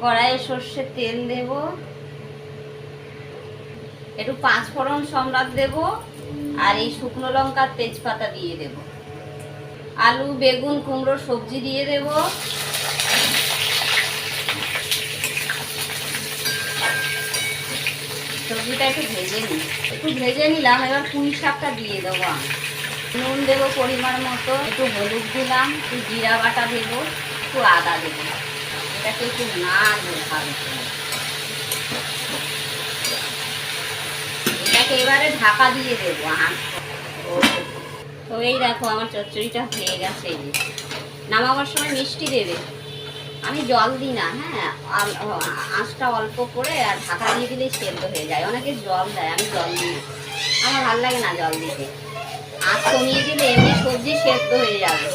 কড়াইয়ে সর্ষের তেল দেব, একটু 5 ফোড়ন সম্রাট দেব, আর এই শুকনো লঙ্কার তেজপাতা দিয়ে দেব। আলু বেগুন কুমড়ো সবজি দিয়ে দেব। সবজিটা একটু ভেজে নিলাম। এবার পুঁই শাকটা দিয়ে দেবো। আমি নুন দেবো পরিমাণ মতো, একটু হলুদ দিলাম, একটু জিরা বাটা দেবো, একটু আদা দেবো। এটাকে একটু নাড়বো ভালো করে। এটাকে এবারে ঢাকা দিয়ে দেবো। তো এই দেখো আমার চচ্চড়িটা হয়ে গেছে। নামাবার সময় মিষ্টি দেবে। আমি জল দিই না, হ্যাঁ, আঁচটা অল্প করে আর ঢাকা দিয়ে দিলেই সেদ্ধ হয়ে যায়। অনেকে জল দেয়, আমি জল দিই না, আমার ভালো লাগে না জল দিতে। আঁচ কমিয়ে দিলে এমনি সবজি সেদ্ধ হয়ে যাবে।